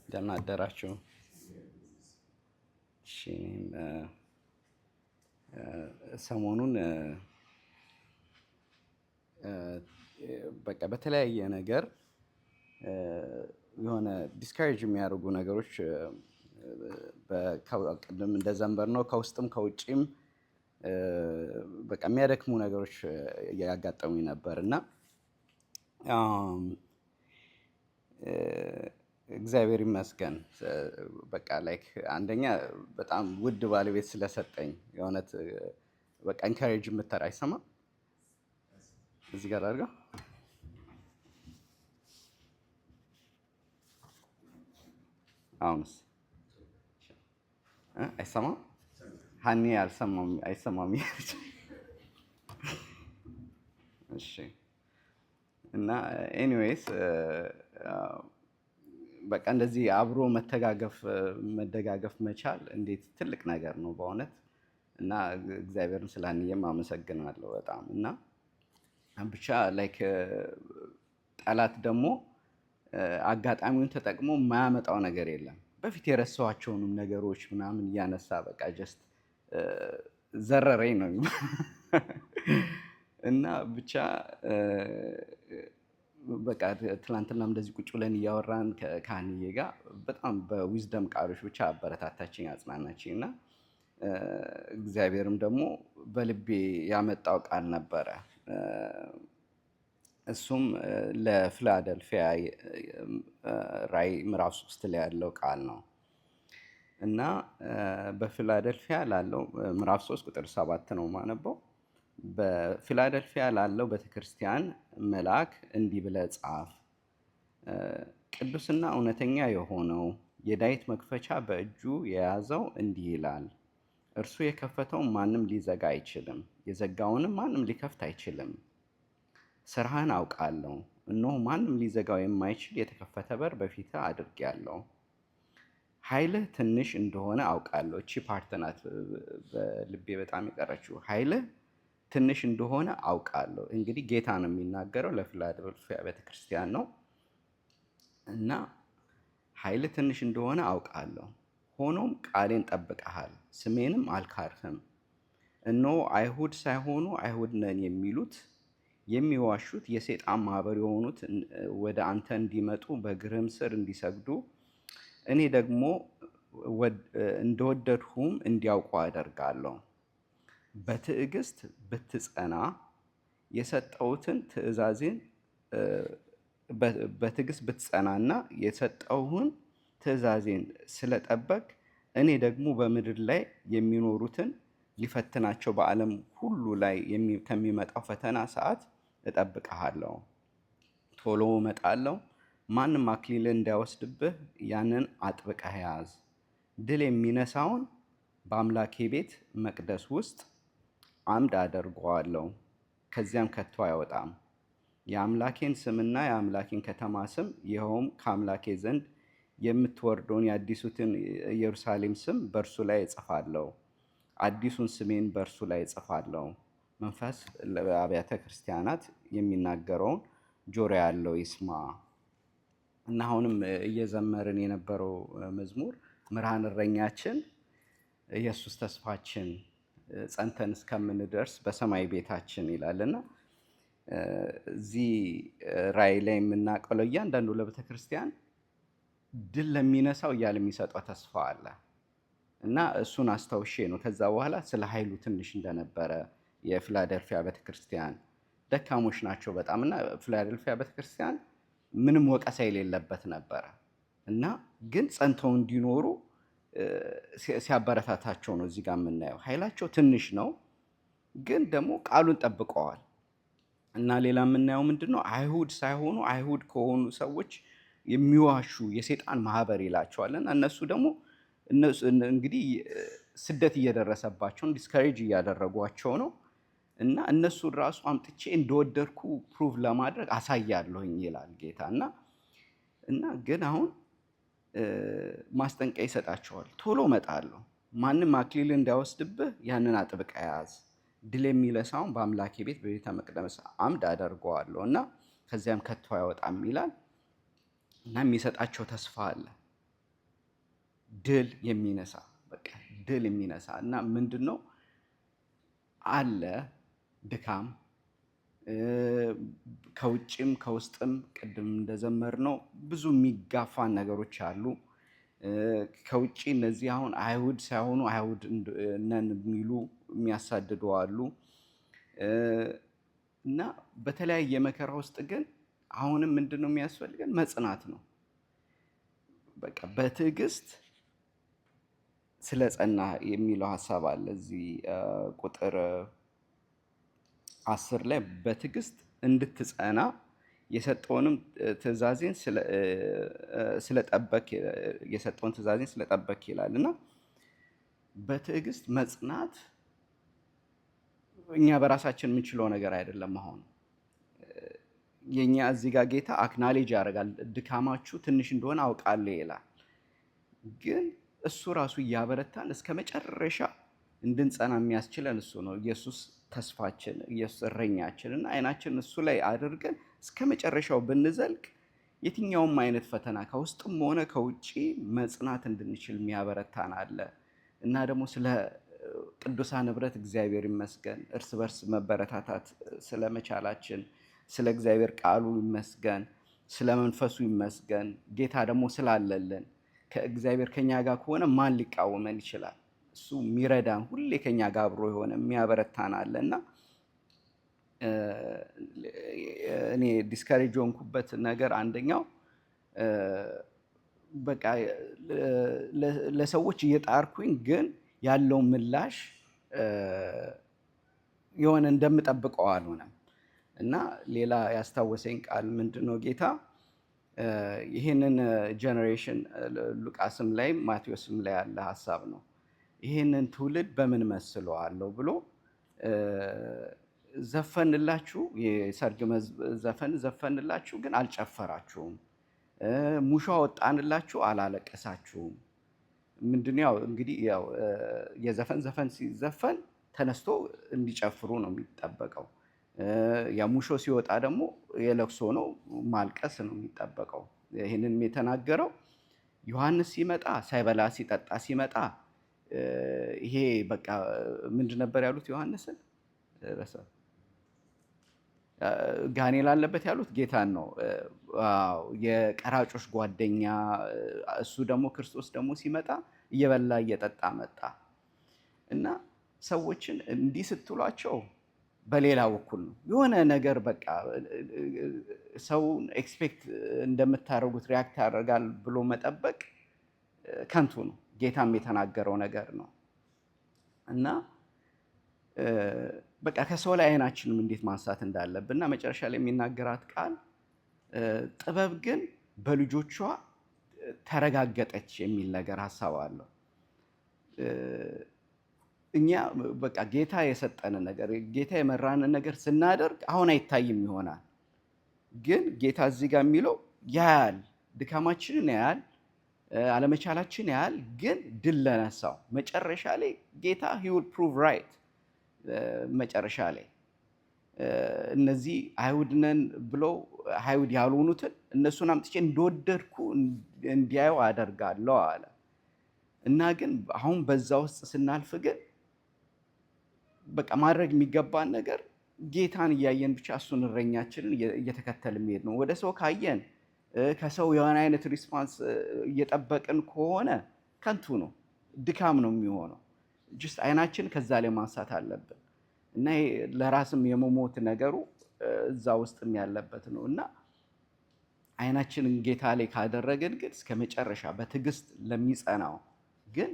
ደህና አደራችሁ። እሺ ሰሞኑን በቃ በተለያየ ነገር የሆነ ዲስካሬጅ የሚያደርጉ ነገሮች ቅድም እንደዘንበር ነው ከውስጥም ከውጭም በቃ የሚያደክሙ ነገሮች እያጋጠሙኝ ነበር እና እግዚአብሔር ይመስገን። በቃ ላይክ አንደኛ በጣም ውድ ባለቤት ስለሰጠኝ የእውነት በቃ ኢንካሬጅ የምትጠራ አይሰማም። እዚህ ጋር አድርገው አሁንስ አይሰማም። ሀኒ አይሰማም። እሺ እና ኤኒዌይስ በቃ እንደዚህ አብሮ መደጋገፍ መቻል እንዴት ትልቅ ነገር ነው በእውነት። እና እግዚአብሔርን ስለ ሀኒዬም አመሰግናለሁ በጣም። እና ብቻ ላይክ ጠላት ደግሞ አጋጣሚውን ተጠቅሞ የማያመጣው ነገር የለም። በፊት የረሳኋቸውንም ነገሮች ምናምን እያነሳ በቃ ጀስት ዘረረኝ ነው እና ብቻ በቃ ትላንትናም እንደዚህ ቁጭ ብለን እያወራን ከሀኒዬ ጋር በጣም በዊዝደም ቃሎች ብቻ አበረታታችኝ፣ አጽናናችኝ እና እግዚአብሔርም ደግሞ በልቤ ያመጣው ቃል ነበረ። እሱም ለፊላደልፊያ ራዕይ ምዕራፍ 3 ላይ ያለው ቃል ነው እና በፊላደልፊያ ላለው ምዕራፍ 3 ቁጥር 7 ነው የማነበው። በፊላደልፊያ ላለው ቤተክርስቲያን መልአክ እንዲህ ብለህ ጻፍ። ቅዱስና እውነተኛ የሆነው የዳዊት መክፈቻ በእጁ የያዘው እንዲህ ይላል፣ እርሱ የከፈተውን ማንም ሊዘጋ አይችልም፣ የዘጋውንም ማንም ሊከፍት አይችልም። ስራህን አውቃለሁ፣ እነሆ ማንም ሊዘጋው የማይችል የተከፈተ በር በፊትህ አድርጌአለሁ። ኃይልህ ትንሽ እንደሆነ አውቃለሁ። እቺ ፓርት ናት በልቤ በጣም የቀረችው። ኃይልህ ትንሽ እንደሆነ አውቃለሁ። እንግዲህ ጌታ ነው የሚናገረው፣ ለፊላደልፊያ ቤተክርስቲያን ነው እና ኃይልህ ትንሽ እንደሆነ አውቃለሁ፣ ሆኖም ቃሌን ጠብቀሃል፣ ስሜንም አልካድህም። እነሆ አይሁድ ሳይሆኑ አይሁድ ነን የሚሉት የሚዋሹት የሰይጣን ማህበር የሆኑት ወደ አንተ እንዲመጡ በእግርህም ስር እንዲሰግዱ እኔ ደግሞ እንደወደድሁም እንዲያውቁ አደርጋለሁ። በትዕግስት ብትጸና የሰጠሁትን ትእዛዜን በትዕግስት ብትጸናና የሰጠሁህን ትእዛዜን ስለጠበቅ እኔ ደግሞ በምድር ላይ የሚኖሩትን ሊፈትናቸው በዓለም ሁሉ ላይ ከሚመጣው ፈተና ሰዓት እጠብቅሃለሁ። ቶሎ እመጣለሁ። ማንም አክሊልን እንዳይወስድብህ ያንን አጥብቀህ ያዝ። ድል የሚነሳውን በአምላኬ ቤተ መቅደስ ውስጥ አምድ አደርገዋለሁ፣ ከዚያም ከቶ አይወጣም። የአምላኬን ስምና የአምላኬን ከተማ ስም ይኸውም ከአምላኬ ዘንድ የምትወርደውን የአዲሱትን ኢየሩሳሌም ስም በእርሱ ላይ እጽፋለሁ። አዲሱን ስሜን በእርሱ ላይ እጽፋለሁ። መንፈስ ለአብያተ ክርስቲያናት የሚናገረውን ጆሮ ያለው ይስማ። እና አሁንም እየዘመርን የነበረው መዝሙር ብርሃን እረኛችን፣ ኢየሱስ ተስፋችን፣ ጸንተን እስከምንደርስ በሰማይ ቤታችን ይላልና እዚህ ራዕይ ላይ የምናውቀው እያንዳንዱ ለቤተ ክርስቲያን ድል ለሚነሳው እያለ የሚሰጠው ተስፋ አለ እና እሱን አስታውሼ ነው ከዛ በኋላ ስለ ኃይሉ ትንሽ እንደነበረ የፊላደልፊያ ቤተክርስቲያን ደካሞች ናቸው በጣም እና ፊላደልፊያ ቤተክርስቲያን ምንም ወቀሳ የሌለበት ነበረ እና ግን ጸንተው እንዲኖሩ ሲያበረታታቸው ነው እዚህ ጋር የምናየው። ኃይላቸው ትንሽ ነው ግን ደግሞ ቃሉን ጠብቀዋል። እና ሌላ የምናየው ምንድነው? አይሁድ ሳይሆኑ አይሁድ ከሆኑ ሰዎች የሚዋሹ የሰይጣን ማህበር ይላቸዋልና እነሱ ደግሞ እንግዲህ ስደት እየደረሰባቸው ዲስከሬጅ እያደረጓቸው ነው እና እነሱን ራሱ አምጥቼ እንደወደድኩ ፕሩቭ ለማድረግ አሳያለሁኝ ይላል ጌታ። እና ግን አሁን ማስጠንቀቂያ ይሰጣቸዋል። ቶሎ እመጣለሁ፣ ማንም አክሊል እንዳይወስድብህ ያንን አጥብቀህ ያዝ፣ ድል የሚነሳውን በአምላኬ ቤት በቤተ መቅደስ አምድ አደርገዋለሁ እና ከዚያም ከቶ አይወጣም ይላል እና የሚሰጣቸው ተስፋ አለ። ድል የሚነሳ በቃ ድል የሚነሳ እና ምንድን ነው አለ ድካም ከውጭም ከውስጥም ቅድም እንደዘመርነው ብዙ የሚጋፋን ነገሮች አሉ። ከውጭ እነዚህ አሁን አይሁድ ሳይሆኑ አይሁድ ነን የሚሉ የሚያሳድዱ አሉ። እና በተለያየ መከራ ውስጥ ግን አሁንም ምንድን ነው የሚያስፈልገን? መጽናት ነው። በቃ በትዕግስት ስለ ጸና የሚለው ሀሳብ አለ እዚህ ቁጥር 10 ላይ በትዕግስት እንድትጸና የሰጠውን ትእዛዜን ስለጠበቅ ይላል እና በትዕግስት መጽናት እኛ በራሳችን የምንችለው ነገር አይደለም። አሁን የኛ እዚህ ጋር ጌታ አክናሌጅ ያደርጋል። ድካማችሁ ትንሽ እንደሆነ አውቃለሁ ይላል። ግን እሱ ራሱ እያበረታን እስከ መጨረሻ እንድንጸና የሚያስችለን እሱ ነው። ኢየሱስ ተስፋችን፣ ኢየሱስ እረኛችን እና አይናችን እሱ ላይ አድርገን እስከ መጨረሻው ብንዘልቅ የትኛውም አይነት ፈተና ከውስጥም ሆነ ከውጭ መጽናት እንድንችል የሚያበረታን አለ እና ደግሞ ስለ ቅዱሳን ኅብረት እግዚአብሔር ይመስገን። እርስ በርስ መበረታታት ስለመቻላችን ስለ እግዚአብሔር ቃሉ ይመስገን፣ ስለ መንፈሱ ይመስገን። ጌታ ደግሞ ስላለልን ከእግዚአብሔር ከኛ ጋር ከሆነ ማን ሊቃወመን ይችላል? እሱ የሚረዳን ሁሌ ከኛ ጋር አብሮ የሆነ የሚያበረታን አለ እና እኔ ዲስከሬጅ ሆንኩበት ነገር አንደኛው በቃ ለሰዎች እየጣርኩኝ ግን ያለው ምላሽ የሆነ እንደምጠብቀው አልሆነም እና ሌላ ያስታወሰኝ ቃል ምንድን ነው? ጌታ ይህንን ጀኔሬሽን ሉቃስም ላይ ማቴዎስም ላይ ያለ ሀሳብ ነው። ይህንን ትውልድ በምን መስለዋለሁ ብሎ ዘፈንላችሁ፣ የሰርግ ዘፈን ዘፈንላችሁ ግን አልጨፈራችሁም፣ ሙሾ ወጣንላችሁ አላለቀሳችሁም። ምንድነው? ያው እንግዲህ ያው የዘፈን ሲዘፈን ተነስቶ እንዲጨፍሩ ነው የሚጠበቀው። ያ ሙሾ ሲወጣ ደግሞ የለቅሶ ነው፣ ማልቀስ ነው የሚጠበቀው። ይህንን የተናገረው ዮሐንስ ሲመጣ ሳይበላ ሲጠጣ ሲመጣ ይሄ በቃ ምንድን ነበር ያሉት? ዮሐንስን ጋኔል አለበት ያሉት ጌታን ነው። የቀራጮች ጓደኛ እሱ ደግሞ ክርስቶስ ደግሞ ሲመጣ እየበላ እየጠጣ መጣ እና ሰዎችን እንዲህ ስትሏቸው በሌላ በኩል ነው የሆነ ነገር በቃ ሰውን ኤክስፔክት እንደምታደርጉት ሪያክት ያደርጋል ብሎ መጠበቅ ከንቱ ነው። ጌታም የተናገረው ነገር ነው እና በቃ ከሰው ላይ አይናችንም እንዴት ማንሳት እንዳለብን እና መጨረሻ ላይ የሚናገራት ቃል ጥበብ ግን በልጆቿ ተረጋገጠች የሚል ነገር ሀሳብ አለው። እኛ በቃ ጌታ የሰጠንን ነገር ጌታ የመራንን ነገር ስናደርግ አሁን አይታይም ይሆናል። ግን ጌታ እዚህ ጋር የሚለው ያያል፣ ድካማችንን ያያል፣ አለመቻላችን ያያል። ግን ድል ለነሳው መጨረሻ ላይ ጌታ he will prove right። መጨረሻ ላይ እነዚህ አይሁድ ነን ብለው አይሁድ ያልሆኑትን እነሱን አምጥቼ እንደወደድኩ እንዲያዩ አደርጋለሁ አለ እና ግን አሁን በዛ ውስጥ ስናልፍ ግን በቃ ማድረግ የሚገባን ነገር ጌታን እያየን ብቻ እሱን እረኛችንን እየተከተልን መሄድ ነው። ወደ ሰው ካየን ከሰው የሆነ አይነት ሪስፓንስ እየጠበቅን ከሆነ ከንቱ ነው፣ ድካም ነው የሚሆነው። ጅስት አይናችን ከዛ ላይ ማንሳት አለብን እና ለራስም የመሞት ነገሩ እዛ ውስጥም ያለበት ነው እና አይናችንን ጌታ ላይ ካደረግን ግን እስከ መጨረሻ በትዕግስት ለሚጸናው ግን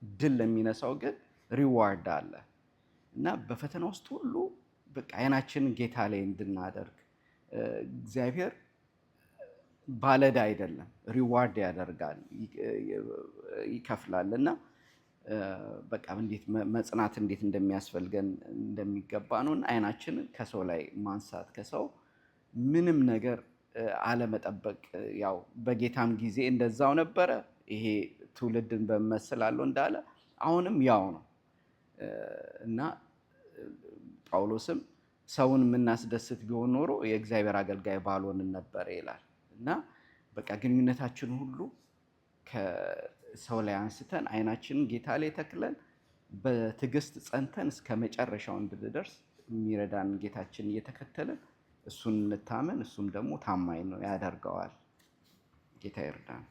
ድል ለሚነሳው ግን ሪዋርድ አለ እና በፈተና ውስጥ ሁሉ በቃ አይናችንን ጌታ ላይ እንድናደርግ እግዚአብሔር ባለዕዳ አይደለም፣ ሪዋርድ ያደርጋል፣ ይከፍላል እና በቃ እንዴት መጽናት እንዴት እንደሚያስፈልገን እንደሚገባ ነው እና አይናችንን ከሰው ላይ ማንሳት፣ ከሰው ምንም ነገር አለመጠበቅ። ያው በጌታም ጊዜ እንደዛው ነበረ። ይሄ ትውልድን በመስላለሁ እንዳለ አሁንም ያው ነው እና ጳውሎስም ሰውን የምናስደስት ቢሆን ኖሮ የእግዚአብሔር አገልጋይ ባልሆንን ነበረ ይላል እና በቃ ግንኙነታችን ሁሉ ሰው ላይ አንስተን አይናችንን ጌታ ላይ ተክለን በትዕግስት ጸንተን እስከ መጨረሻው እንድንደርስ የሚረዳን ጌታችን እየተከተልን እሱን እንታመን። እሱም ደግሞ ታማኝ ነው ያደርገዋል። ጌታ ይርዳን።